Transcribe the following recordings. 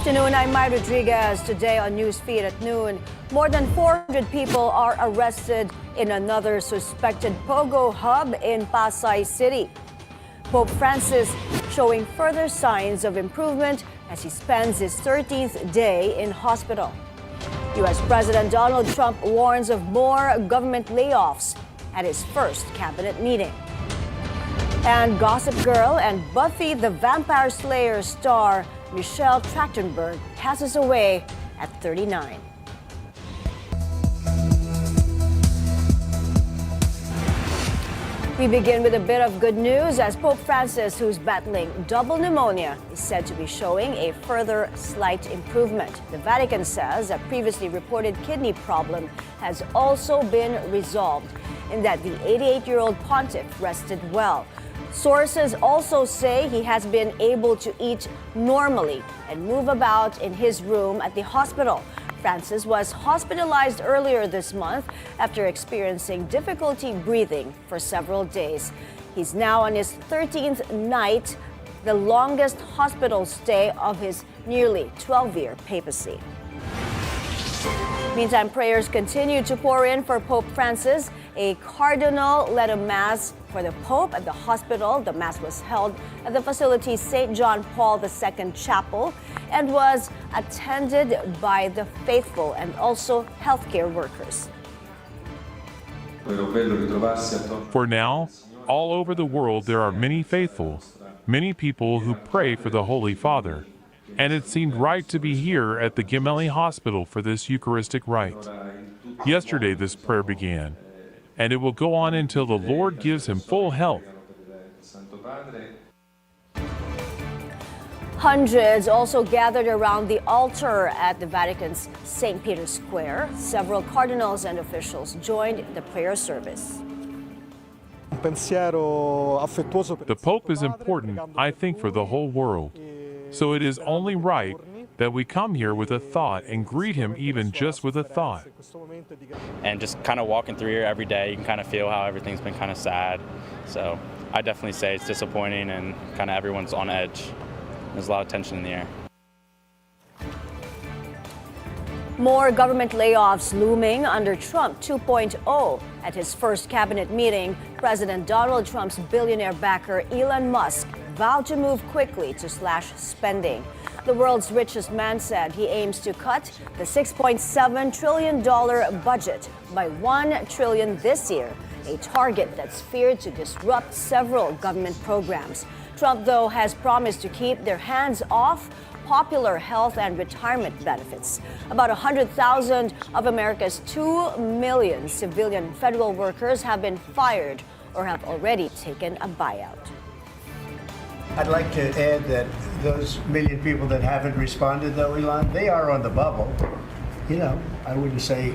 afternoon, I'm Mai Rodriguez. Today on Newsfeed at noon, more than 400 people are arrested in another suspected POGO hub in Pasay City. Pope Francis showing further signs of improvement as he spends his 13th day in hospital. U.S. President Donald Trump warns of more government layoffs at his first cabinet meeting. And Gossip Girl and Buffy the Vampire Slayer star Michelle Trachtenberg passes away at 39. We begin with a bit of good news as Pope Francis, who's battling double pneumonia, is said to be showing a further slight improvement. The Vatican says a previously reported kidney problem has also been resolved and that the 88-year-old pontiff rested well. Sources also say he has been able to eat normally and move about in his room at the hospital. Francis was hospitalized earlier this month after experiencing difficulty breathing for several days. He's now on his 13th night, the longest hospital stay of his nearly 12-year papacy. Meantime, prayers continue to pour in for Pope Francis. A cardinal led a mass for the Pope at the hospital. The mass was held at the facility's St. John Paul II Chapel and was attended by the faithful and also healthcare workers. For now, all over the world there are many faithful, many people who pray for the Holy Father. And it seemed right to be here at the Gemelli Hospital for this Eucharistic rite. Yesterday this prayer began, and it will go on until the Lord gives him full health. Hundreds also gathered around the altar at the Vatican's St. Peter's Square. Several cardinals and officials joined the prayer service. The Pope is important, I think, for the whole world. So it is only right that we come here with a thought and greet him even just with a thought. And just kind of walking through here every day, you can kind of feel how everything's been kind of sad. So I definitely say it's disappointing and kind of everyone's on edge. There's a lot of tension in the air. More government layoffs looming under Trump 2.0. At his first cabinet meeting, President Donald Trump's billionaire backer Elon Musk vowed to move quickly to slash spending. The world's richest man said he aims to cut the $6.7 trillion budget by $1 trillion this year, a target that's feared to disrupt several government programs. Trump, though, has promised to keep their hands off popular health and retirement benefits. About 100,000 of America's 2 million civilian federal workers have been fired or have already taken a buyout. I'd like to add that those million people that haven't responded, though, Elon, they are on the bubble. You know, I wouldn't say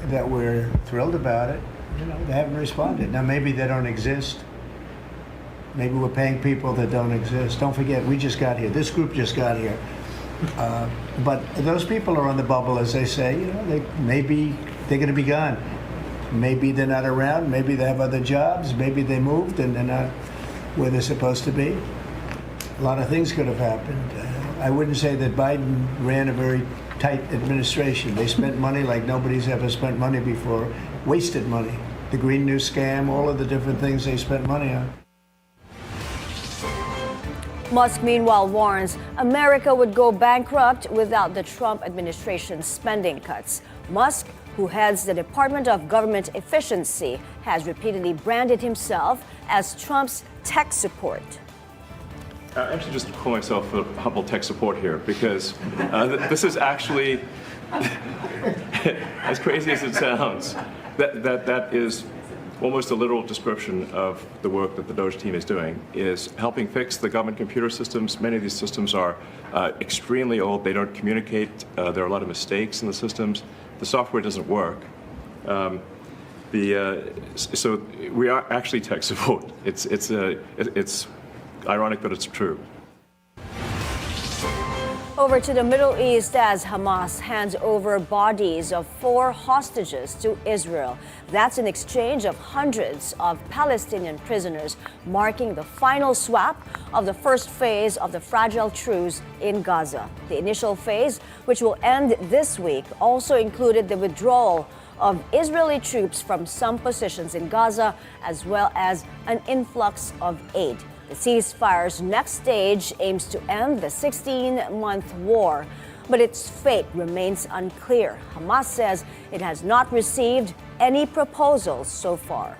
that we're thrilled about it. You know, they haven't responded. Now, maybe they don't exist. Maybe we're paying people that don't exist. Don't forget, we just got here. This group just got here. But those people are on the bubble, as they say. You know, maybe they're going to be gone. Maybe they're not around. Maybe they have other jobs. Maybe they moved and they're not where they're supposed to be. A lot of things could have happened. I wouldn't say that Biden ran a very tight administration. They spent money like nobody's ever spent money before, wasted money. The Green New scam, all of the different things they spent money on. Musk, meanwhile, warns America would go bankrupt without the Trump administration's spending cuts. Musk, who heads the Department of Government Efficiency, has repeatedly branded himself as Trump's tech support. I actually just call myself a humble tech support here because this is actually, as crazy as it sounds, that is almost a literal description of the work that the Doge team is doing, is helping fix the government computer systems. Many of these systems are extremely old. They don't communicate. There are a lot of mistakes in the systems. The software doesn't work. So we are actually tech support. It's ironic, but it's true. Over over to the Middle East as Hamas hands over bodies of 4 hostages to Israel. That's in exchange of hundreds of Palestinian prisoners, marking the final swap of the first phase of the fragile truce in Gaza. The initial phase, which will end this week, also included the withdrawal of Israeli troops from some positions in Gaza, as well as an influx of aid. The ceasefire's next stage aims to end the 16-month war, but its fate remains unclear. Hamas says it has not received any proposals so far.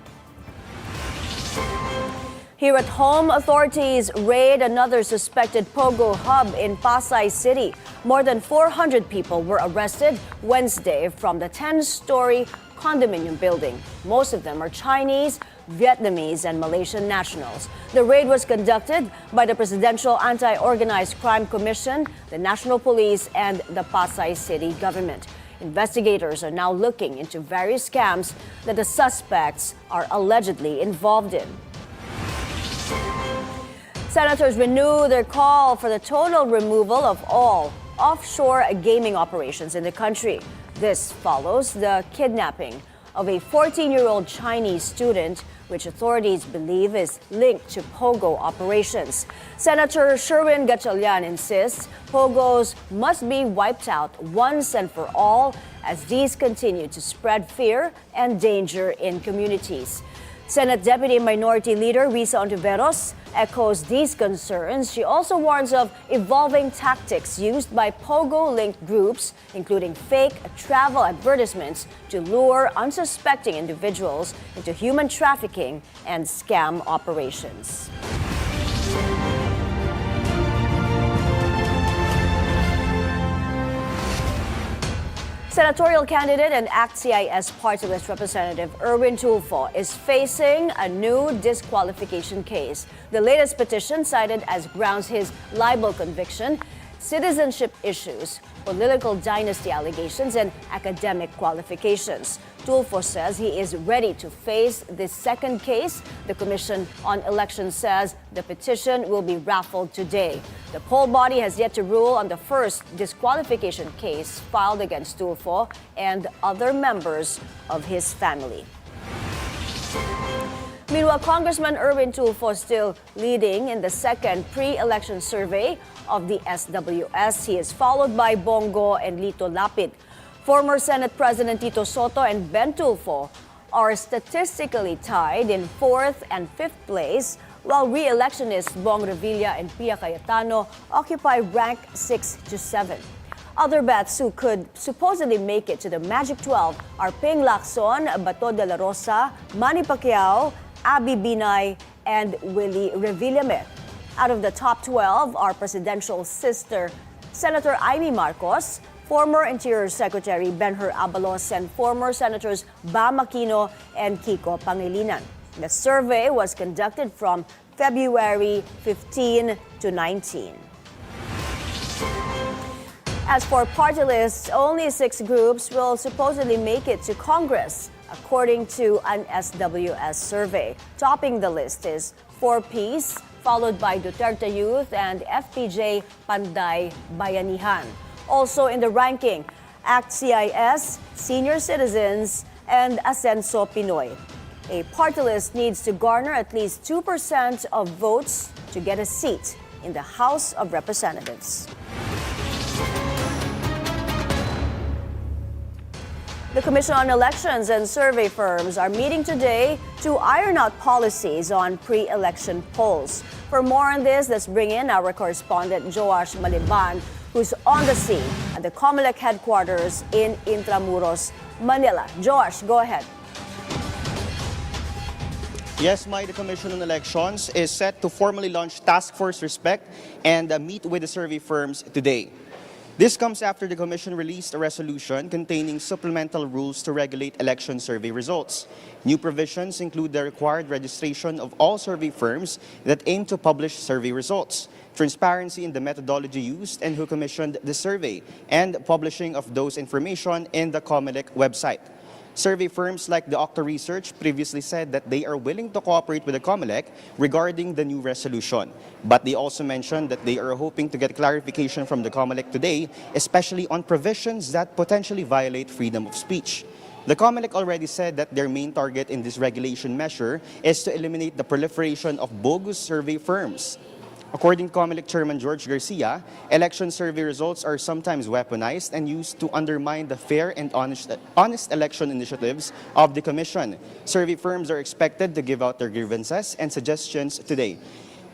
Here at home, authorities raid another suspected POGO hub in Pasay City. More than 400 people were arrested Wednesday from the 10-story condominium building. Most of them are Chinese, Vietnamese, and Malaysian nationals. The raid was conducted by the Presidential Anti-Organized Crime Commission, the National Police, and the Pasay City government. Investigators are now looking into various scams that the suspects are allegedly involved in. Senators renew their call for the total removal of all offshore gaming operations in the country. This follows the kidnapping of a 14-year-old Chinese student, which authorities believe is linked to POGO operations. Senator Sherwin Gatchalian insists POGOs must be wiped out once and for all, as these continue to spread fear and danger in communities. Senate Deputy Minority Leader Risa Ontiveros echoes these concerns. She also warns of evolving tactics used by POGO-linked groups, including fake travel advertisements, to lure unsuspecting individuals into human trafficking and scam operations. Senatorial candidate and ACT-CIS party list representative Erwin Tulfo is facing a new disqualification case. The latest petition cited as grounds his libel conviction, citizenship issues, political dynasty allegations, and academic qualifications. Tulfo says he is ready to face this second case. The Commission on Elections says the petition will be raffled today. The poll body has yet to rule on the first disqualification case filed against Tulfo and other members of his family. Meanwhile, Congressman Erwin Tulfo still leading in the second pre-election survey of the SWS. He is followed by Bongo and Lito Lapid. Former Senate President Tito Soto and Ben Tulfo are statistically tied in 4th and 5th place, while re-electionists Bong Revilla and Pia Cayetano occupy rank 6 to 7. Other bets who could supposedly make it to the Magic 12 are Ping Lacson, Bato de la Rosa, Manny Pacquiao, Abby Binay, and Willie Revillame. Out of the top 12 are presidential sister Senator Amy Marcos, former Interior Secretary Benhur Abalos, and former Senators Bam Aquino and Kiko Pangilinan. The survey was conducted from February 15 to 19. As for party lists, only 6 groups will supposedly make it to Congress, according to an SWS survey. Topping the list is 4Ps, followed by Duterte Youth and FPJ Panday Bayanihan. Also in the ranking, ACT-CIS, Senior Citizens, and Ascenso Pinoy. A party list needs to garner at least 2% of votes to get a seat in the House of Representatives. The Commission on Elections and survey firms are meeting today to iron out policies on pre-election polls. For more on this, let's bring in our correspondent Joash Maliban, who's on the scene at the COMELEC headquarters in Intramuros, Manila. Joash, go ahead. Yes, Mai, the Commission on Elections is set to formally launch Task Force Respect and meet with the survey firms today. This comes after the Commission released a resolution containing supplemental rules to regulate election survey results. New provisions include the required registration of all survey firms that aim to publish survey results, transparency in the methodology used and who commissioned the survey, and publishing of those information in the COMELEC website. Survey firms like the Octo Research previously said that they are willing to cooperate with the COMELEC regarding the new resolution. But they also mentioned that they are hoping to get clarification from the COMELEC today, especially on provisions that potentially violate freedom of speech. The COMELEC already said that their main target in this regulation measure is to eliminate the proliferation of bogus survey firms. According to COMELEC Chairman George Garcia, election survey results are sometimes weaponized and used to undermine the fair and honest election initiatives of the Commission. Survey firms are expected to give out their grievances and suggestions today.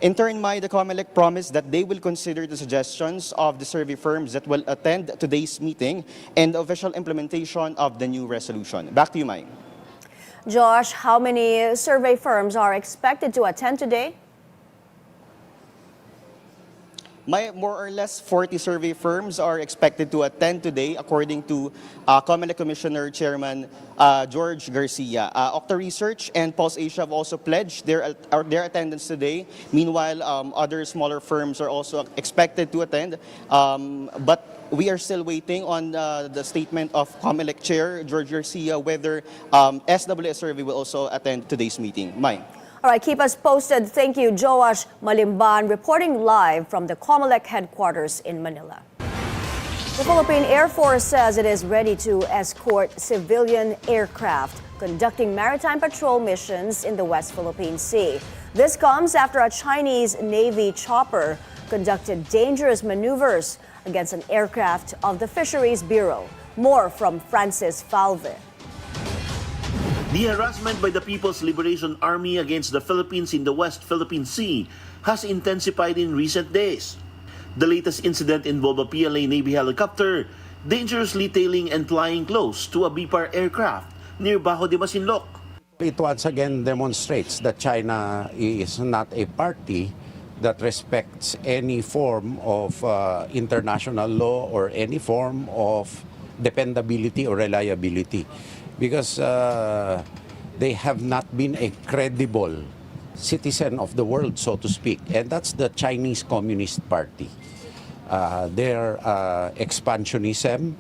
In turn, Mai, the COMELEC promised that they will consider the suggestions of the survey firms that will attend today's meeting and the official implementation of the new resolution. Back to you, Mai. Josh, how many survey firms are expected to attend today? More or less 40 survey firms are expected to attend today, according to COMELEC Commissioner Chairman George Garcia. Octo Research and Pulse Asia have also pledged their attendance today. Meanwhile, other smaller firms are also expected to attend. But we are still waiting on the statement of COMELEC Chair George Garcia whether SWS Survey will also attend today's meeting. Mai. All right, keep us posted. Thank you, Joash Malimban, reporting live from the COMELEC headquarters in Manila. The Philippine Air Force says it is ready to escort civilian aircraft conducting maritime patrol missions in the West Philippine Sea. This comes after a Chinese Navy chopper conducted dangerous maneuvers against an aircraft of the Fisheries Bureau. More from Francis Falve. The harassment by the People's Liberation Army against the Philippines in the West Philippine Sea has intensified in recent days. The latest incident involved a PLA Navy helicopter dangerously tailing and flying close to a BPAR aircraft near Bajo de Masinloc. It once again demonstrates that China is not a party that respects any form of international law or any form of dependability or reliability, because they have not been a credible citizen of the world, so to speak. And that's the Chinese Communist Party. Their expansionism,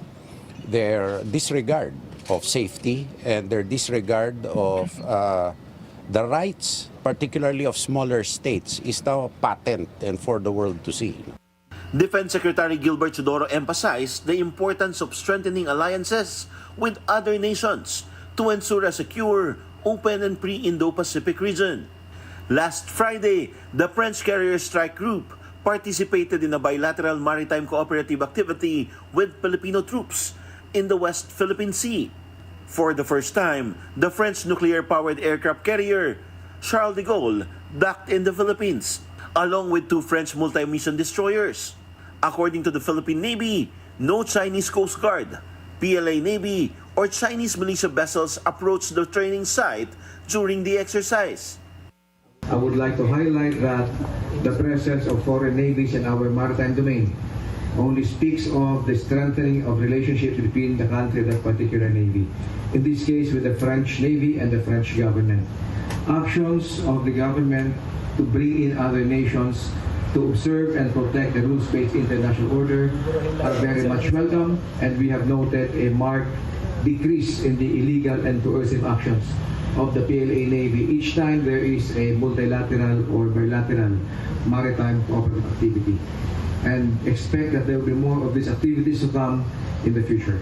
their disregard of safety, and their disregard of the rights, particularly of smaller states, is now patent and for the world to see. Defense Secretary Gilbert Chodoro emphasized the importance of strengthening alliances with other nations to ensure a secure, open, and pre-Indo-Pacific region. Last Friday, the French Carrier Strike Group participated in a bilateral maritime cooperative activity with Filipino troops in the West Philippine Sea. For the first time, the French nuclear-powered aircraft carrier Charles de Gaulle docked in the Philippines, along with 2 French multi-mission destroyers. According to the Philippine Navy, no Chinese Coast Guard, PLA Navy, or Chinese militia vessels approached the training site during the exercise. I would like to highlight that the presence of foreign navies in our maritime domain only speaks of the strengthening of relationships between the country and that particular navy. In this case, with the French Navy and the French government. Actions of the government to bring in other nations to observe and protect the rules-based international order are very much welcome, and we have noted a marked decrease in the illegal and coercive actions of the PLA Navy each time there is a multilateral or bilateral maritime cooperative activity, and expect that there will be more of these activities to come in the future.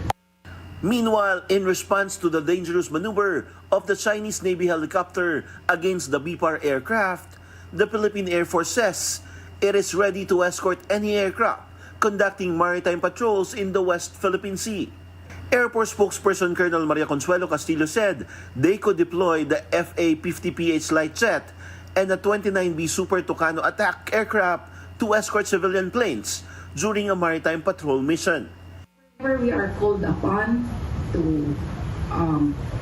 Meanwhile, in response to the dangerous maneuver of the Chinese Navy helicopter against the BPAR aircraft, the Philippine Air Force says it is ready to escort any aircraft conducting maritime patrols in the West Philippine Sea. Air Force spokesperson Colonel Maria Consuelo Castillo said they could deploy the FA-50PH light jet and the 29B Super Tucano attack aircraft to escort civilian planes during a maritime patrol mission. Whenever we are called upon to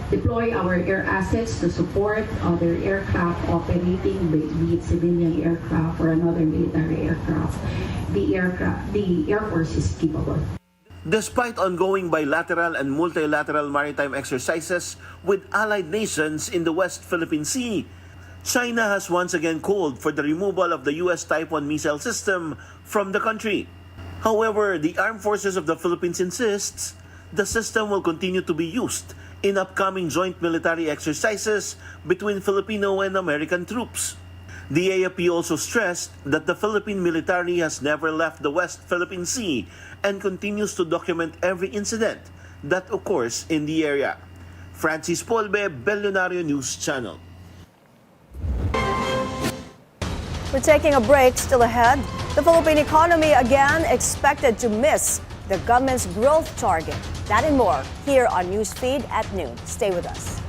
deploy our air assets to support other aircraft operating, be it civilian aircraft or another military aircraft, the Air Force is capable. Despite ongoing bilateral and multilateral maritime exercises with allied nations in the West Philippine Sea, China has once again called for the removal of the U.S. Type 1 missile system from the country. However, the Armed Forces of the Philippines insists the system will continue to be used in upcoming joint military exercises between Filipino and American troops. The AFP also stressed that the Philippine military has never left the West Philippine Sea and continues to document every incident that occurs in the area. Francis Polbe, Bilyonaryo News Channel. We're taking a break. Still ahead, the Philippine economy again expected to miss the government's growth target. That and more here on Newsfeed at noon. Stay with us.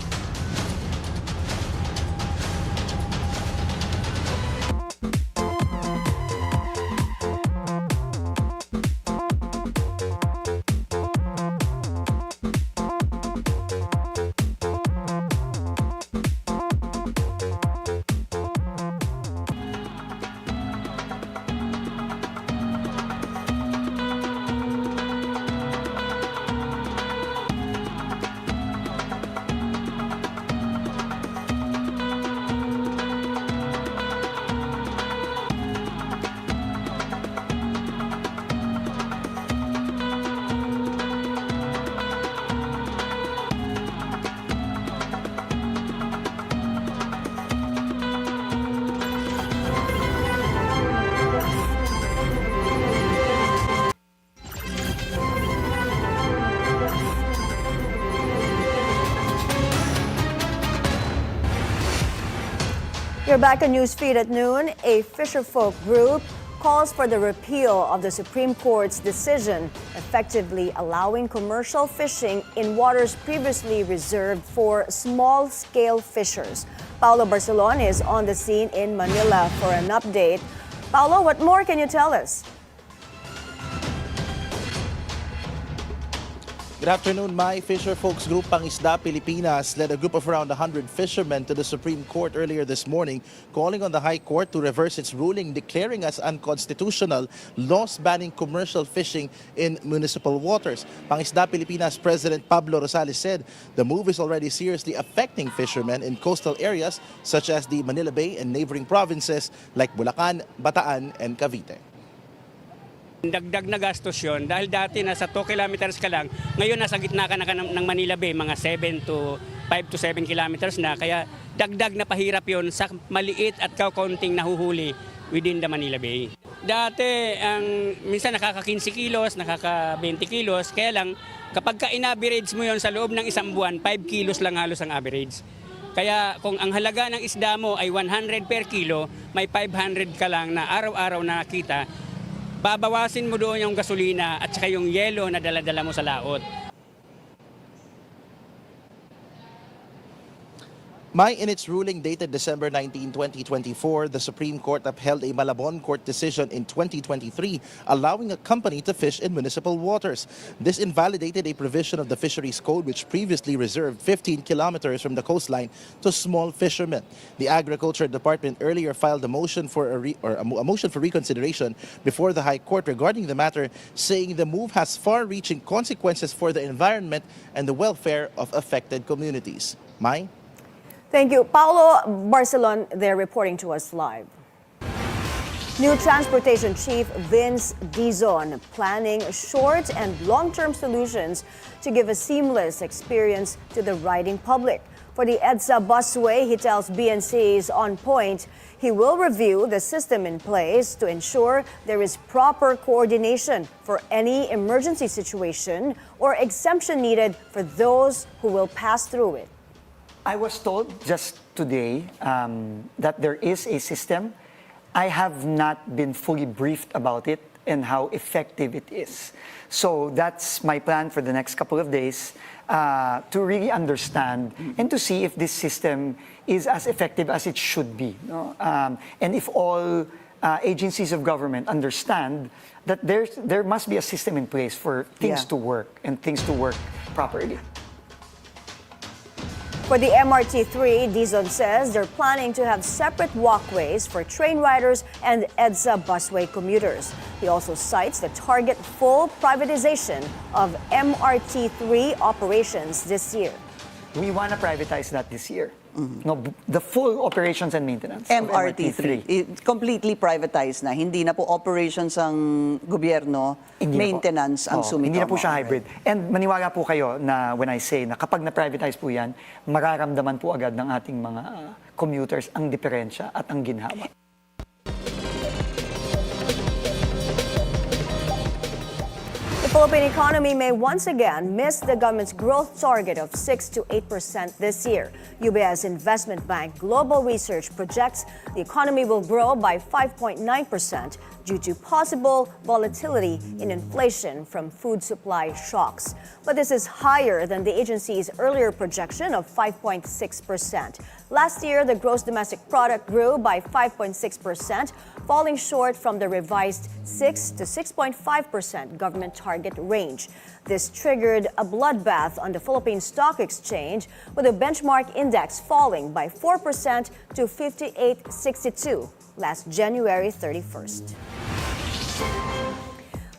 You're back on Newsfeed at noon. A fisherfolk group calls for the repeal of the Supreme Court's decision effectively allowing commercial fishing in waters previously reserved for small-scale fishers. Paulo Barcelon is on the scene in Manila for an update. Paulo, what more can you tell us? Good afternoon, Mai. Fisher Folks Group Pangisda Pilipinas led a group of around 100 fishermen to the Supreme Court earlier this morning, calling on the High Court to reverse its ruling declaring as unconstitutional laws banning commercial fishing in municipal waters. Pangisda Pilipinas President Pablo Rosales said the move is already seriously affecting fishermen in coastal areas such as the Manila Bay and neighboring provinces like Bulacan, Bataan, and Cavite. Dagdag na gastos yun dahil dati nasa 2 kilometers ka lang, ngayon nasa gitna ka na ng Manila Bay, mga 5 to 7 kilometers na, kaya dagdag na pahirap yun sa maliit at kaunting nahuhuli within the Manila Bay. Dati, minsan nakaka-15 kilos, nakaka-20 kilos, kaya lang kapag ka-in-average mo yun sa loob ng isang buwan, 5 kilos lang halos ang average. Kaya kung ang halaga ng isda mo ay 100 per kilo, may 500 ka lang na araw-araw na kita, babawasin mo doon yung gasolina at saka yung yelo na dala-dala mo sa laot. Mai, in its ruling dated December 19, 2024, the Supreme Court upheld a Malabon court decision in 2023 allowing a company to fish in municipal waters. This invalidated a provision of the Fisheries Code which previously reserved 15 kilometers from the coastline to small fishermen. The Agriculture Department earlier filed a motion for a motion for reconsideration before the High Court regarding the matter, saying the move has far-reaching consequences for the environment and the welfare of affected communities. Mai? Thank you. Paulo Barcelon there reporting to us live. New Transportation Chief Vince Dizon planning short and long-term solutions to give a seamless experience to the riding public. For the EDSA busway, he tells BNC is on point. He will review the system in place to ensure there is proper coordination for any emergency situation or exemption needed for those who will pass through it. I was told just today that there is a system. I have not been fully briefed about it and how effective it is. So that's my plan for the next couple of days to really understand and to see if this system is as effective as it should be. No? And if all agencies of government understand that there must be a system in place for things to work and things to work properly. For the MRT3, Dizon says they're planning to have separate walkways for train riders and EDSA busway commuters. He also cites the target full privatization of MRT3 operations this year. We want to privatize that this year. No, the full operations and maintenance. of MRT3. Completely privatized na. Hindi na po operations ang gobyerno, Hindi na po. maintenance ang Sumitomo. Hindi na po siya hybrid. And maniwala po kayo na when I say na kapag na-privatize po yan, mararamdaman po agad ng ating mga commuters ang diferensya at ang ginhawa. The Philippine economy may once again miss the government's growth target of 6 to 8% this year. UBS investment bank Global Research projects the economy will grow by 5.9% due to possible volatility in inflation from food supply shocks. But this is higher than the agency's earlier projection of 5.6%. Last year, the gross domestic product grew by 5.6%, falling short from the revised 6 to 6.5% government target range. This triggered a bloodbath on the Philippine Stock Exchange, with the benchmark index falling by 4% to 5862 last January 31st.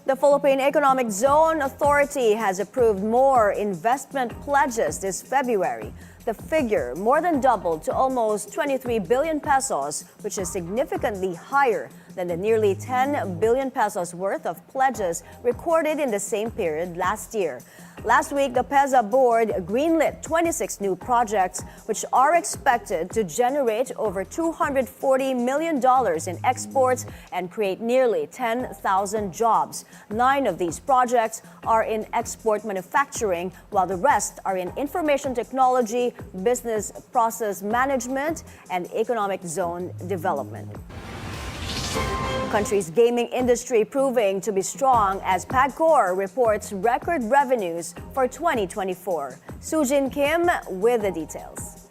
The Philippine Economic Zone Authority has approved more investment pledges this February. The figure more than doubled to almost 23 billion pesos, which is significantly higher than the nearly 10 billion pesos worth of pledges recorded in the same period last year. Last week, the PEZA board greenlit 26 new projects, which are expected to generate over $240 million in exports and create nearly 10,000 jobs. 9 of these projects are in export manufacturing, while the rest are in information technology, business process management, and economic zone development. Country's gaming industry proving to be strong as PAGCOR reports record revenues for 2024. Sujin Kim with the details.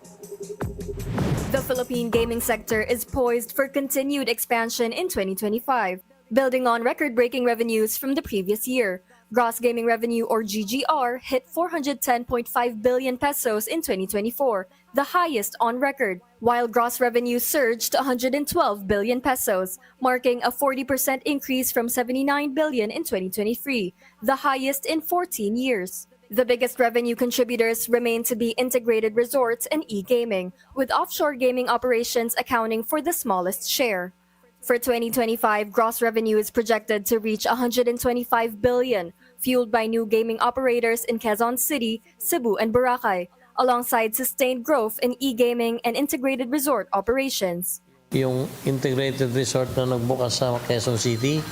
The Philippine gaming sector is poised for continued expansion in 2025, building on record-breaking revenues from the previous year. Gross gaming revenue, or GGR, hit 410.5 billion pesos in 2024, the highest on record, while gross revenue surged to 112 billion pesos, marking a 40% increase from 79 billion in 2023, the highest in 14 years. The biggest revenue contributors remain to be integrated resorts and e-gaming, with offshore gaming operations accounting for the smallest share. For 2025, gross revenue is projected to reach 125 billion, fueled by new gaming operators in Quezon City, Cebu, and Boracay, alongside sustained growth in e-gaming and integrated resort operations. Yung integrated resort na nagbukas sa Quezon City,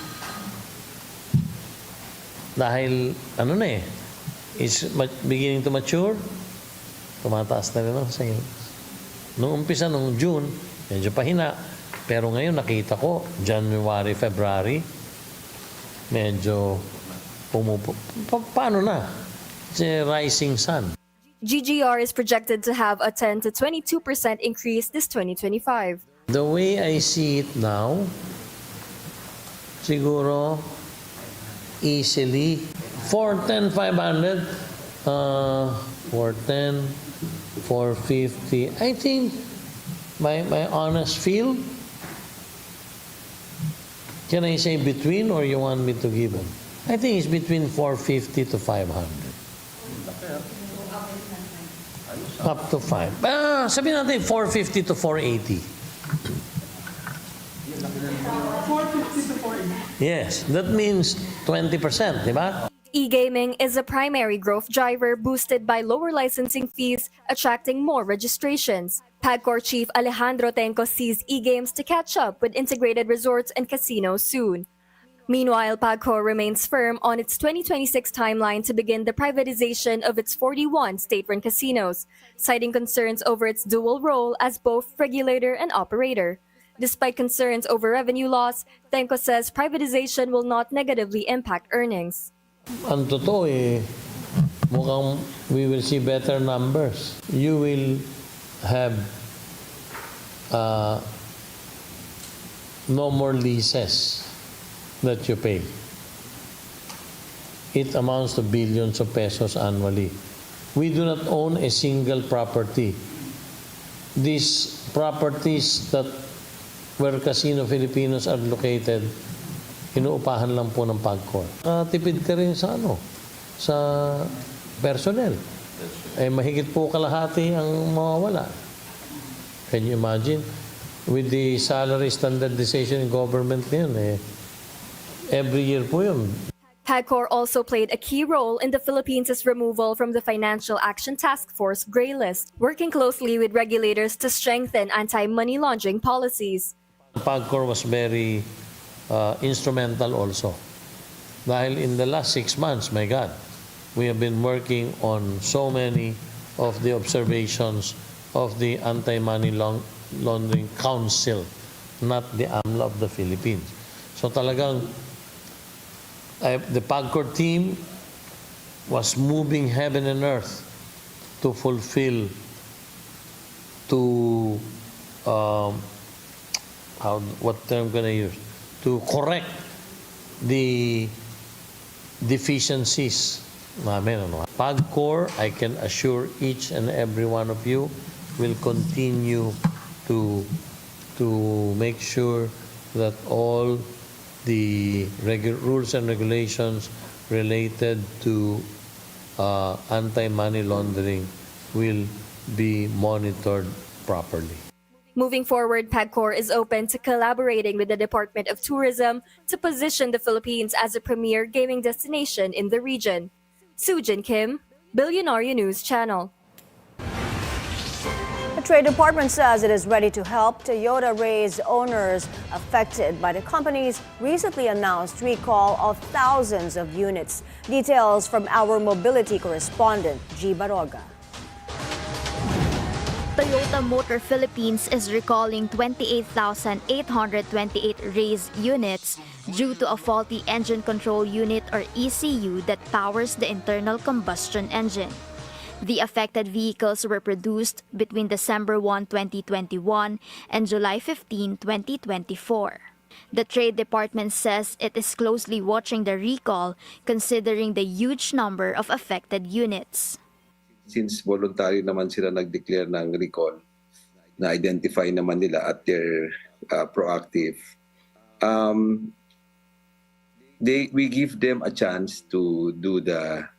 dahil is beginning to mature, tumataas na rin ang sales. Noong umpisa, noong June, medyo pahina. Pero ngayon nakita ko, January, February, medyo paano na? It's a rising sun. GGR is projected to have a 10 to 22% increase this 2025. The way I see it now, siguro easily 410, 500, 410, 450. I think my honest feel, can I say between, or you want me to give them? I think it's between 450 to 500. Up to 5. Sabihin natin 450 to 480. 450 to 480? Yes, that means 20%, di ba? E-gaming is a primary growth driver boosted by lower licensing fees, attracting more registrations. PAGCOR Chief Alejandro Tenco sees e-games to catch up with integrated resorts and casinos soon. Meanwhile, PAGCOR remains firm on its 2026 timeline to begin the privatization of its 41 state-run casinos, citing concerns over its dual role as both regulator and operator. Despite concerns over revenue loss, Tenco says privatization will not negatively impact earnings. Ang totoo mukhang we will see better numbers. You will have no more leases that you pay. It amounts to billions of pesos annually. We do not own a single property. These properties that where Casino Filipinos are located, inuupahan lang po ng PAGCOR. Tipid ka rin sa sa personnel. Mahigit po kalahati ang mawawala. Can you imagine? With the salary standardization in government ngayon, every year po yun. PAGCOR also played a key role in the Philippines' removal from the Financial Action Task Force gray list, working closely with regulators to strengthen anti-money laundering policies. PAGCOR was very instrumental also. Dahil in the last 6 months, my God, we have been working on so many of the observations of the Anti-Money Laundering Council, not the AMLA of the Philippines. So talagang the PAGCOR team was moving heaven and earth to fulfill, to what term I'm gonna use, to correct the deficiencies namin. PAGCOR, I can assure each and every one of you, will continue to make sure that all the rules and regulations related to anti-money laundering will be monitored properly. Moving forward, PAGCOR is open to collaborating with the Department of Tourism to position the Philippines as a premier gaming destination in the region. Soojin Kim, Bilyonaryo News Channel. The Trade Department says it is ready to help Toyota raise owners affected by the company's recently announced recall of thousands of units. Details from our mobility correspondent, G. Baroga. Toyota Motor Philippines is recalling 28,828 raised units due to a faulty engine control unit or ECU that powers the internal combustion engine. The affected vehicles were produced between December 1, 2021 and July 15, 2024. The Trade Department says it is closely watching the recall considering the huge number of affected units. Since voluntary naman sila nag-declare ng recall, na-identify naman nila at they're proactive, we give them a chance to do the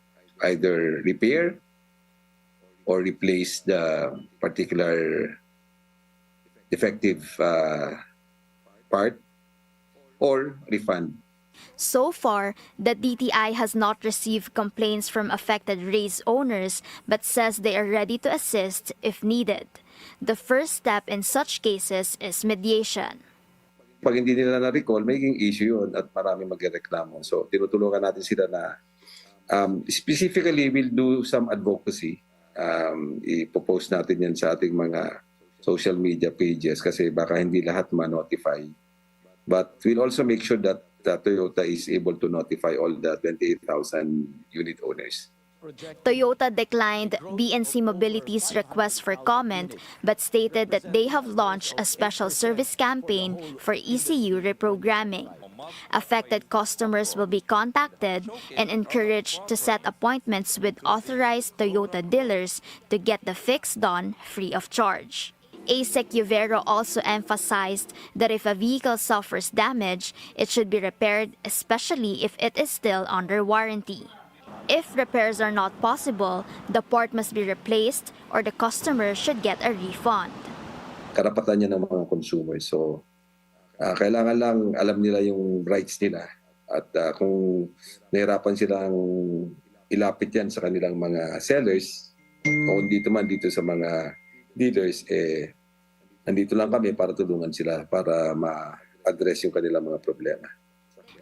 either repair or replace the particular defective part or refund. So far, the DTI has not received complaints from affected race owners but says they are ready to assist if needed. The first step in such cases is mediation. Pag hindi nila na-recall, magiging issue yun at marami magreklamo. So, tinutulungan natin sila na specifically we'll do some advocacy. Ipopost natin yan sa ating mga social media pages kasi baka hindi lahat ma-notify. But we'll also make sure that Toyota is able to notify all the 28,000 unit owners. Toyota declined BNC Mobility's request for comment but stated that they have launched a special service campaign for ECU reprogramming. Affected customers will be contacted and encouraged to set appointments with authorized Toyota dealers to get the fix done free of charge. ASEC Uvero also emphasized that if a vehicle suffers damage, it should be repaired, especially if it is still under warranty. If repairs are not possible, the part must be replaced or the customer should get a refund. Karapatan niya ng mga consumers. So, kailangan lang alam nila yung rights nila. At kung nahirapan silang ilapit yan sa kanilang mga sellers, kung dito man dito sa mga dealers, nandito lang kami para tulungan sila para ma-address yung kanilang mga problema.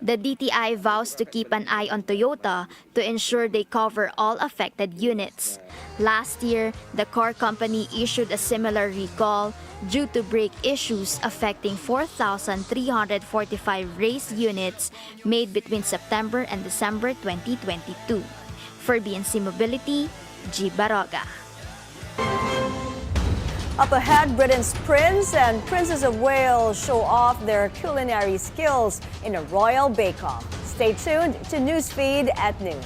The DTI vows to keep an eye on Toyota to ensure they cover all affected units. Last year, the car company issued a similar recall due to brake issues affecting 4,345 race units made between September and December 2022. For BNC Mobility, G. Baroga. Up ahead, Britain's Prince and Princess of Wales show off their culinary skills in a royal bake-off. Stay tuned to Newsfeed at noon.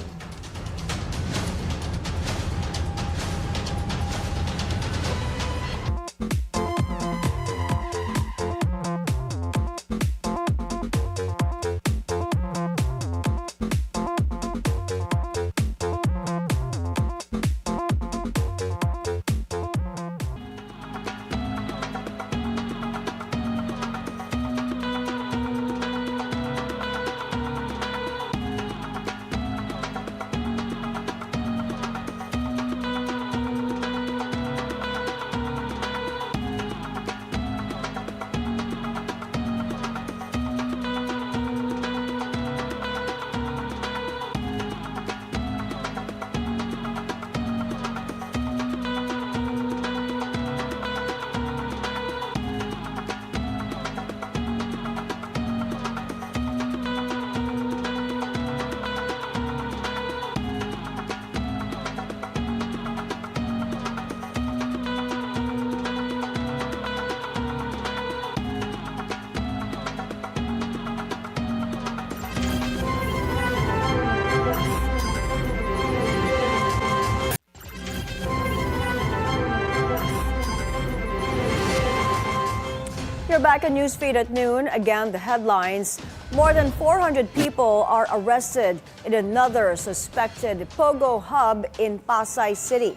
You're back on Newsfeed at noon. Again, the headlines. More than 400 people are arrested in another suspected POGO hub in Pasay City.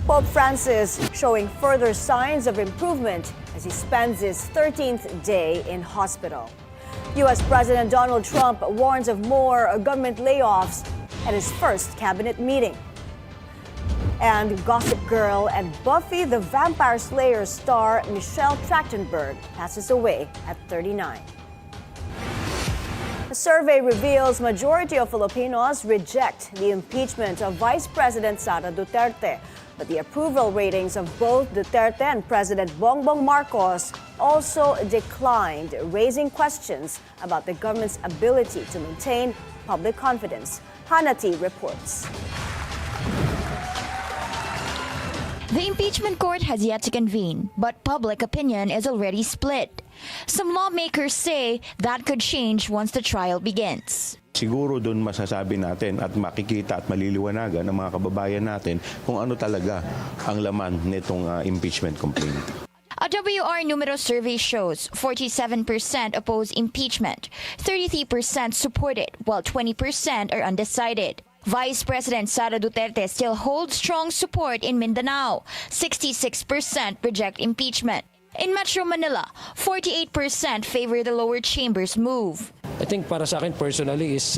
Pope Francis showing further signs of improvement as he spends his 13th day in hospital. U.S. President Donald Trump warns of more government layoffs at his first cabinet meeting. And Gossip Girl and Buffy the Vampire Slayer star Michelle Trachtenberg passes away at 39. A survey reveals majority of Filipinos reject the impeachment of Vice President Sara Duterte. But the approval ratings of both Duterte and President Bongbong Marcos also declined, raising questions about the government's ability to maintain public confidence. Hanati reports. The impeachment court has yet to convene, but public opinion is already split. Some lawmakers say that could change once the trial begins. Siguro doon masasabi natin at makikita at maliliwanagan ng mga kababayan natin kung ano talaga ang laman nitong impeachment complaint. A WR Numero survey shows 47% oppose impeachment, 33% support it, while 20% are undecided. Vice President Sara Duterte still holds strong support in Mindanao. 66% reject impeachment. In Metro Manila, 48% favor the lower chamber's move. I think para sa akin personally is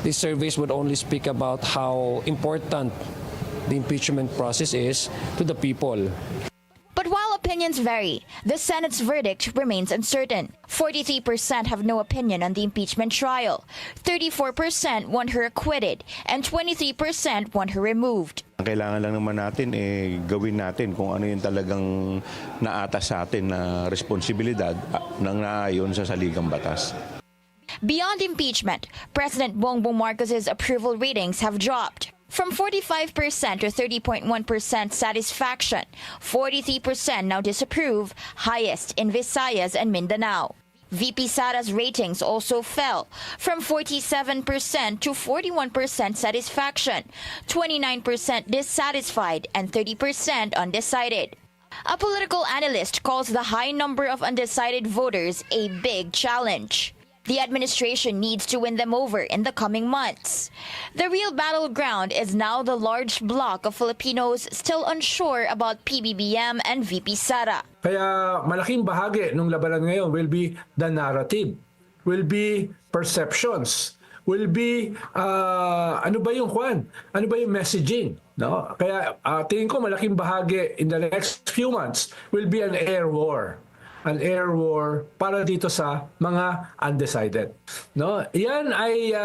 these surveys would only speak about how important the impeachment process is to the people. But while opinions vary, the Senate's verdict remains uncertain. 43% have no opinion on the impeachment trial. 34% want her acquitted, and 23% want her removed. Ang kailangan lang naman natin gawin natin kung ano yung talagang naatas sa atin na responsibilidad ng naayon sa saligang batas. Beyond impeachment, President Bongbong Marcos's approval ratings have dropped. From 45% to 30.1% satisfaction, 43% now disapprove, highest in Visayas and Mindanao. VP Sara's ratings also fell from 47% to 41% satisfaction, 29% dissatisfied, and 30% undecided. A political analyst calls the high number of undecided voters a big challenge. The administration needs to win them over in the coming months. The real battleground is now the large block of Filipinos still unsure about PBBM and VP Sara. Kaya malaking bahagi ng labanan ngayon will be the narrative, will be perceptions, will be ano ba yung messaging. No? Kaya tingin ko malaking bahagi in the next few months will be an air war. An air war para dito sa mga undecided. No? Yan ay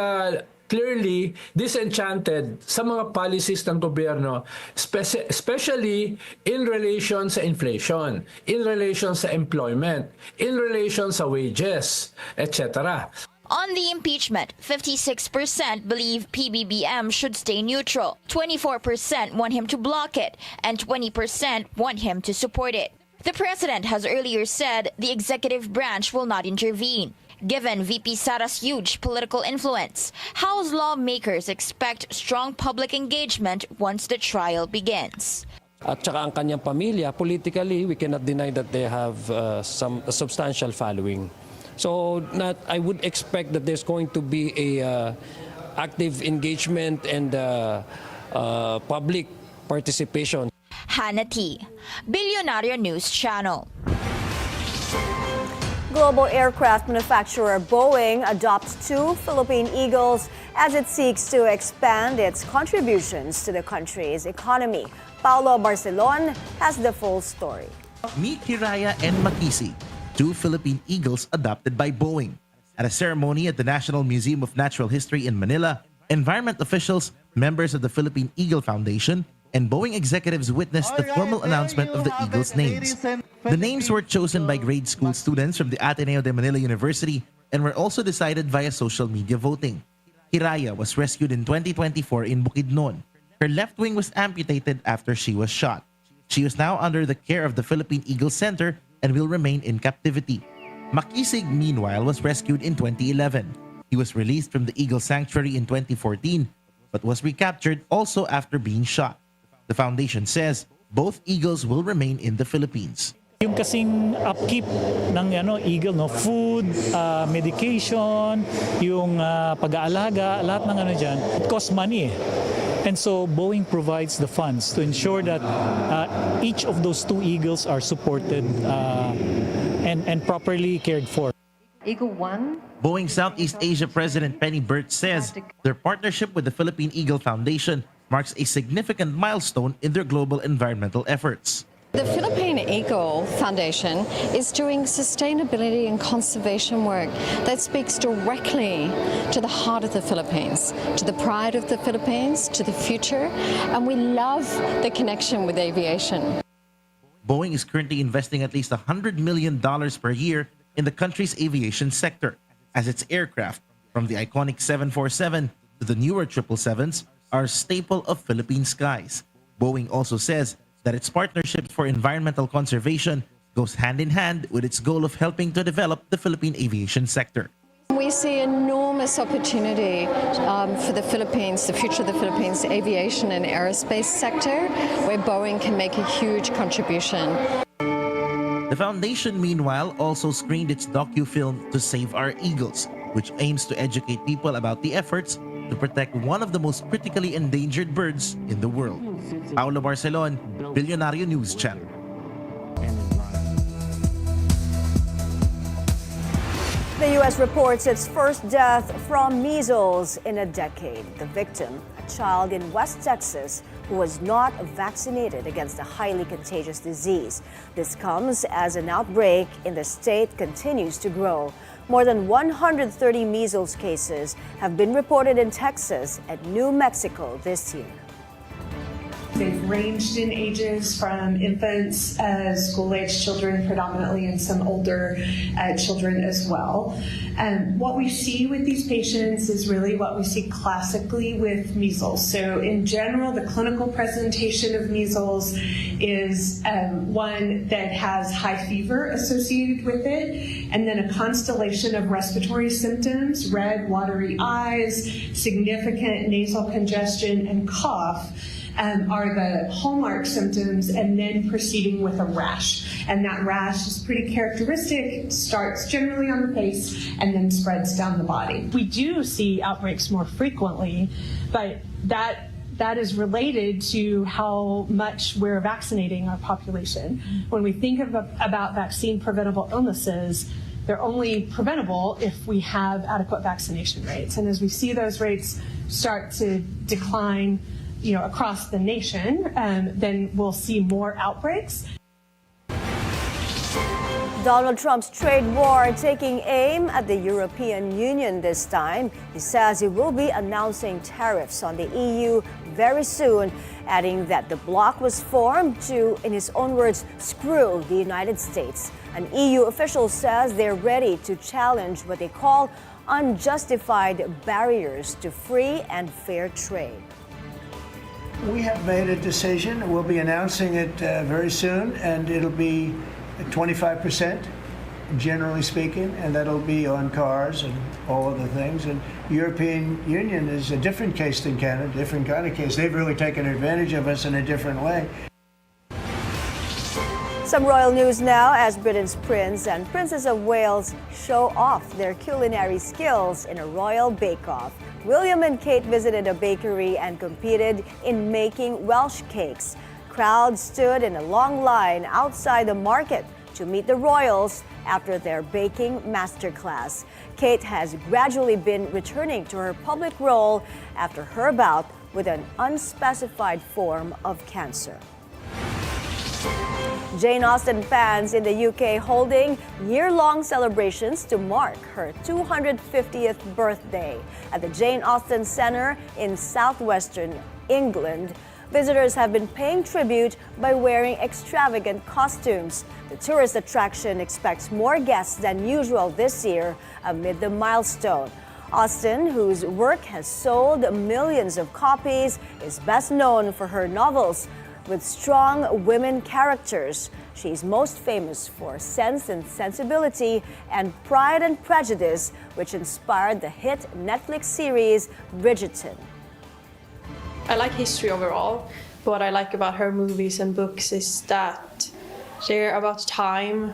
clearly disenchanted sa mga policies ng gobyerno, especially in relation sa inflation, in relation sa employment, in relation sa wages, etc. On the impeachment, 56% believe PBBM should stay neutral, 24% want him to block it, and 20% want him to support it. The president has earlier said the executive branch will not intervene. Given VP Sara's huge political influence, House lawmakers expect strong public engagement once the trial begins. At saka ang kanyang pamilya, politically, we cannot deny that they have a substantial following. So I would expect that there's going to be a active engagement and public participation. Hanati, Bilyonaryo News Channel. Global aircraft manufacturer Boeing adopts 2 Philippine Eagles as it seeks to expand its contributions to the country's economy. Paulo Barcelon has the full story. Meet Hiraya and Makisi, 2 Philippine Eagles adopted by Boeing. At a ceremony at the National Museum of Natural History in Manila, environment officials, members of the Philippine Eagle Foundation, and Boeing executives witnessed the formal announcement of the Eagles' names. The names were chosen by grade school students from the Ateneo de Manila University and were also decided via social media voting. Hiraya was rescued in 2024 in Bukidnon. Her left wing was amputated after she was shot. She is now under the care of the Philippine Eagle Center and will remain in captivity. Makisig, meanwhile, was rescued in 2011. He was released from the Eagle Sanctuary in 2014, but was recaptured also after being shot. The foundation says both eagles will remain in the Philippines. Yung kasing upkeep ng Eagle, food, medication, yung pag-aalaga, lahat ng dyan, it costs money. And so Boeing provides the funds to ensure that each of those 2 Eagles are supported and properly cared for. Eagle 1. Boeing Southeast Asia President Penny Burt says their partnership with the Philippine Eagle Foundation marks a significant milestone in their global environmental efforts. The Philippine Eagle Foundation is doing sustainability and conservation work that speaks directly to the heart of the Philippines, to the pride of the Philippines, to the future, and we love the connection with aviation. Boeing is currently investing at least $100 million per year in the country's aviation sector, as its aircraft, from the iconic 747 to the newer 777s, are a staple of Philippine skies. Boeing also says that its partnership for environmental conservation goes hand in hand with its goal of helping to develop the Philippine aviation sector. We see enormous opportunity for the Philippines, the future of the Philippines aviation and aerospace sector, where Boeing can make a huge contribution. The foundation, meanwhile, also screened its docu-film To Save Our Eagles, which aims to educate people about the efforts to protect one of the most critically endangered birds in the world. Paulo Barcelon, Bilyonaryo News Channel. The U.S. reports its first death from measles in a decade. The victim, a child in West Texas who was not vaccinated against a highly contagious disease. This comes as an outbreak in the state continues to grow. More than 130 measles cases have been reported in Texas and New Mexico this year. They've ranged in ages from infants, school-age children predominantly, and some older children as well. What we see with these patients is really what we see classically with measles. So in general, the clinical presentation of measles is one that has high fever associated with it, and then a constellation of respiratory symptoms, red, watery eyes, significant nasal congestion, and cough. Are the hallmark symptoms, and then proceeding with a rash. And that rash is pretty characteristic, starts generally on the face and then spreads down the body. We do see outbreaks more frequently, but that is related to how much we're vaccinating our population. When we think about vaccine preventable illnesses, they're only preventable if we have adequate vaccination rates. And as we see those rates start to decline, across the nation, then we'll see more outbreaks. Donald Trump's trade war taking aim at the European Union this time. He says he will be announcing tariffs on the EU very soon, adding that the bloc was formed to, in his own words, screw the United States. An EU official says they're ready to challenge what they call unjustified barriers to free and fair trade. We have made a decision. We'll be announcing it very soon, and it'll be 25%, generally speaking, and that'll be on cars and all other things. And European Union is a different case than Canada, different kind of case. They've really taken advantage of us in a different way. Some royal news now as Britain's Prince and Princess of Wales show off their culinary skills in a royal bake-off. William and Kate visited a bakery and competed in making Welsh cakes. Crowds stood in a long line outside the market to meet the royals after their baking masterclass. Kate has gradually been returning to her public role after her bout with an unspecified form of cancer. Jane Austen fans in the UK holding year-long celebrations to mark her 250th birthday. At the Jane Austen Centre in southwestern England, visitors have been paying tribute by wearing extravagant costumes. The tourist attraction expects more guests than usual this year amid the milestone. Austen, whose work has sold millions of copies, is best known for her novels with strong women characters. She's most famous for Sense and Sensibility and Pride and Prejudice, which inspired the hit Netflix series Bridgerton. I like history overall, but what I like about her movies and books is that They're about time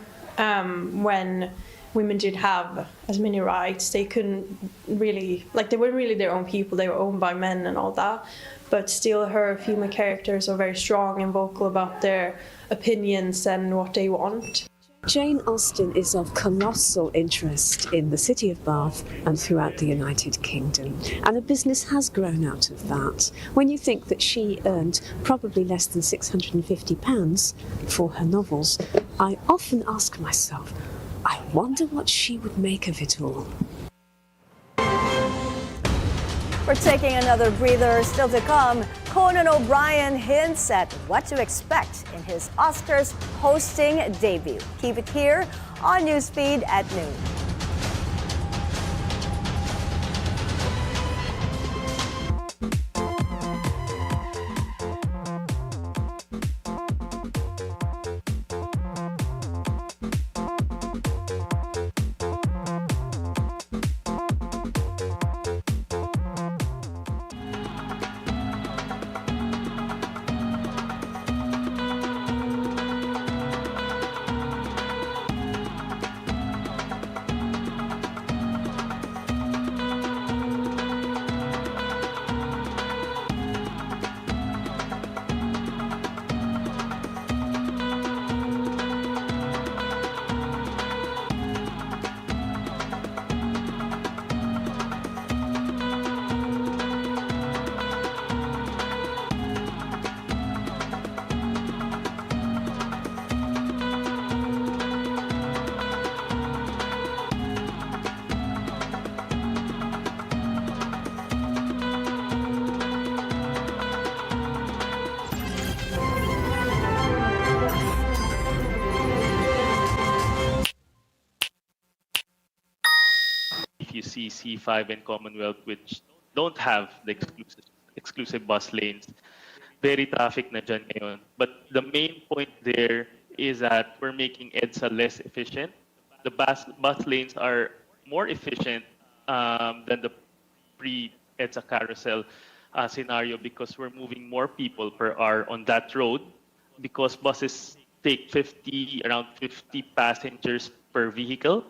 when women didn't have as many rights. They couldn't really, they weren't really their own people. They were owned by men and all that. But still, her female characters are very strong and vocal about their opinions and what they want. Jane Austen is of colossal interest in the city of Bath and throughout the United Kingdom, and a business has grown out of that. When you think that she earned probably less than £650 for her novels, I often ask myself, I wonder what she would make of it all. We're taking another breather. Still to come, Conan O'Brien hints at what to expect in his Oscars hosting debut. Keep it here on Newsfeed at noon. You see C5 and Commonwealth, which don't have the exclusive bus lanes. Very traffic na dyan ngayon. But the main point there is that we're making EDSA less efficient. The bus lanes are more efficient than the pre-EDSA carousel scenario because we're moving more people per hour on that road because buses take around 50 passengers per vehicle,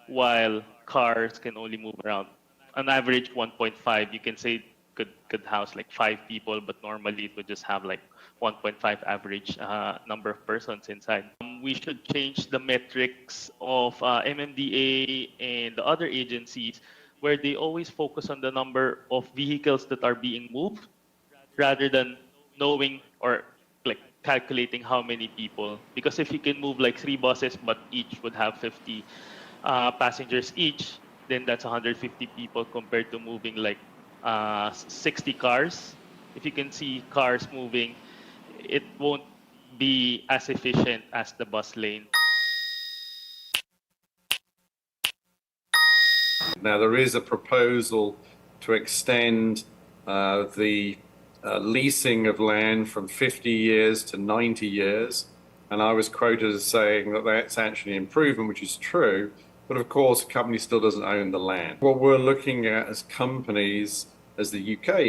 while cars can only move around on average 1.5. You can say could house like 5 people, but normally it would just have like 1.5 average number of persons inside. We should change the metrics of MMDA and the other agencies where they always focus on the number of vehicles that are being moved rather than knowing or like calculating how many people. Because if you can move like 3 buses but each would have 50 passengers each, then that's 150 people compared to moving like 60 cars. If you can see cars moving, it won't be as efficient as the bus lane. Now, there is a proposal to extend the leasing of land from 50 years to 90 years. And I was quoted as saying that that's actually an improvement, which is true. But of course, the company still doesn't own the land. What we're looking at as companies, as the UK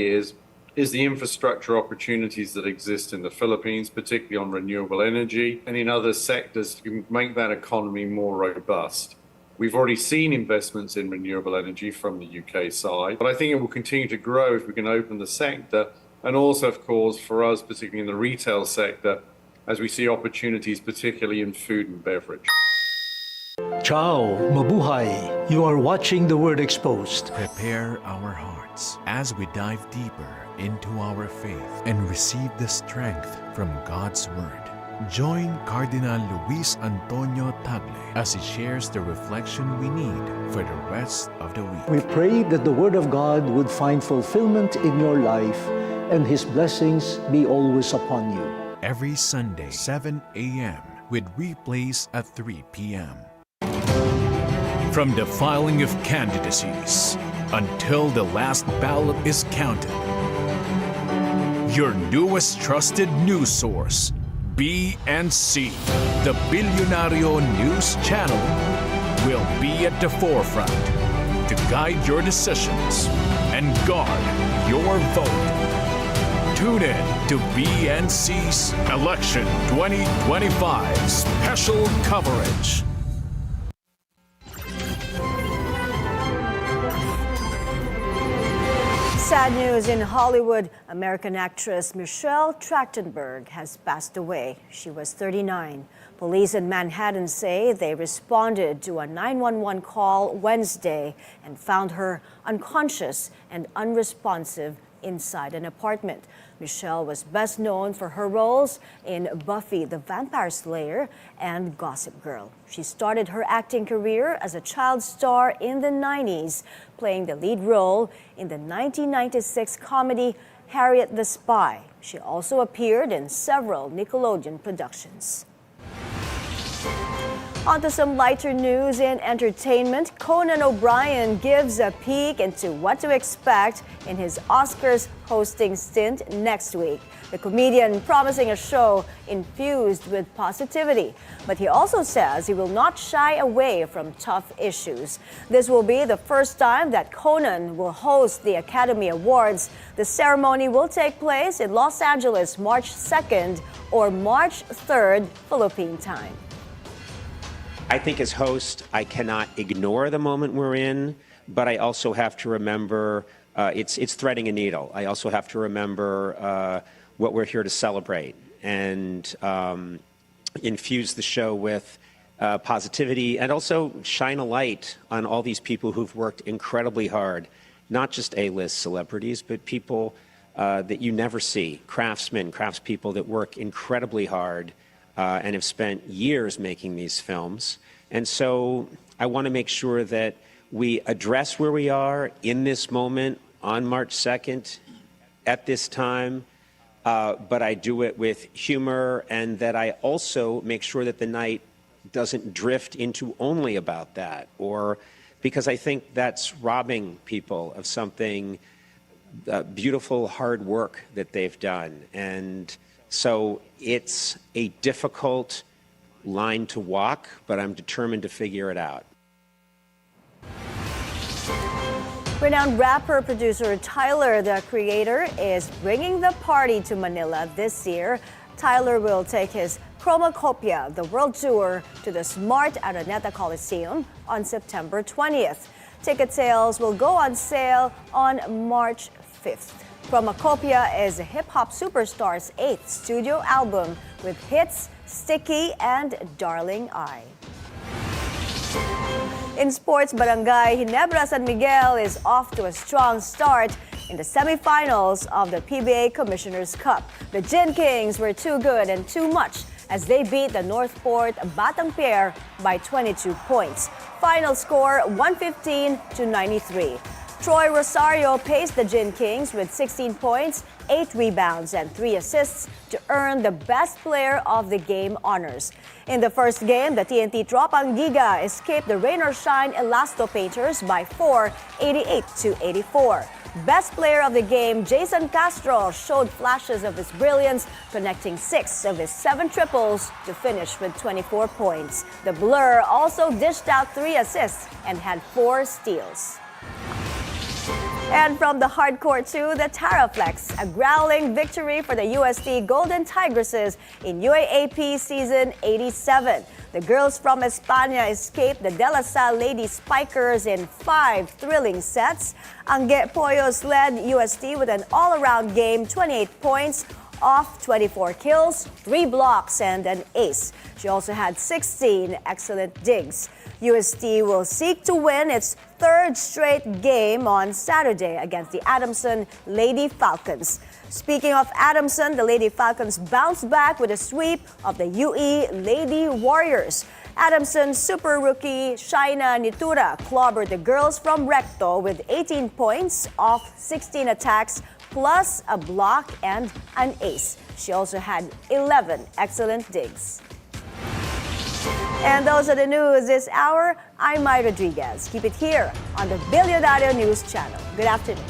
is the infrastructure opportunities that exist in the Philippines, particularly on renewable energy and in other sectors to make that economy more robust. We've already seen investments in renewable energy from the UK side, but I think it will continue to grow if we can open the sector. And also, of course, for us, particularly in the retail sector, as we see opportunities, particularly in food and beverage. Ciao, mabuhay. You are watching The Word Exposed. Prepare our hearts as we dive deeper into our faith and receive the strength from God's Word. Join Cardinal Luis Antonio Tagle as he shares the reflection we need for the rest of the week. We pray that the Word of God would find fulfillment in your life and His blessings be always upon you. Every Sunday, 7 a.m. with replays at 3 p.m. From the filing of candidacies until the last ballot is counted, your newest trusted news source, BNC, the Bilyonaryo News Channel, will be at the forefront to guide your decisions and guard your vote. Tune in to BNC's Election 2025 special coverage. Sad news in Hollywood. American actress Michelle Trachtenberg has passed away. She was 39. Police in Manhattan say they responded to a 911 call Wednesday and found her unconscious and unresponsive inside an apartment. Michelle was best known for her roles in Buffy the Vampire Slayer and Gossip Girl. She started her acting career as a child star in the 90s, playing the lead role in the 1996 comedy Harriet the Spy. She also appeared in several Nickelodeon productions. On to some lighter news in entertainment. Conan O'Brien gives a peek into what to expect in his Oscars hosting stint next week. The comedian promising a show infused with positivity. But he also says he will not shy away from tough issues. This will be the first time that Conan will host the Academy Awards. The ceremony will take place in Los Angeles March 2nd or March 3rd, Philippine time. I think as host, I cannot ignore the moment we're in, but I also have to remember it's threading a needle. I also have to remember what we're here to celebrate and infuse the show with positivity and also shine a light on all these people who've worked incredibly hard, not just A-list celebrities, but people that you never see, craftsmen, craftspeople that work incredibly hard and have spent years making these films. And so I want to make sure that we address where we are in this moment on March 2nd at this time, but I do it with humor, and that I also make sure that the night doesn't drift into only about that, or because I think that's robbing people of something beautiful, hard work that they've done. And so it's a difficult line to walk, but I'm determined to figure it out. Renowned rapper producer Tyler, the Creator, is bringing the party to Manila this year. Tyler will take his Chromacopia, the world tour, to the Smart Araneta Coliseum on September 20th. Ticket sales will go on sale on March 5th. Chromacopia is a hip-hop superstar's 8th studio album with hits Sticky and Darling I. In sports, Barangay Ginebra San Miguel is off to a strong start in the semifinals of the PBA Commissioner's Cup. The Gin Kings were too good and too much as they beat the Northport Batang Pair by 22 points. Final score 115-93. Troy Rosario paced the Gin Kings with 16 points, 8 rebounds, and 3 assists to earn the Best Player of the Game honors. In the first game, the TNT Tropang Giga escaped the rain or shine Elasto Painters by 4, 88-84. Best Player of the Game, Jason Castro, showed flashes of his brilliance, connecting 6 of his 7 triples to finish with 24 points. The Blur also dished out 3 assists and had 4 steals. And from the hardcore to the Taraflex, a growling victory for the UST Golden Tigresses in UAAP Season 87. The girls from España escaped the De La Salle Lady Spikers in 5 thrilling sets. Angge Poyos led UST with an all-around game, 28 points, off 24 kills, 3 blocks, and an ace. She also had 16 excellent digs. UST will seek to win its 3rd straight game on Saturday against the Adamson Lady Falcons. Speaking of Adamson, the Lady Falcons bounced back with a sweep of the UE Lady Warriors. Adamson super rookie Shaina Nitura clobbered the girls from Recto with 18 points off 16 attacks, plus a block and an ace. She also had 11 excellent digs. And those are the news this hour. I'm Mai Rodriguez. Keep it here on the Bilyonaryo News Channel. Good afternoon.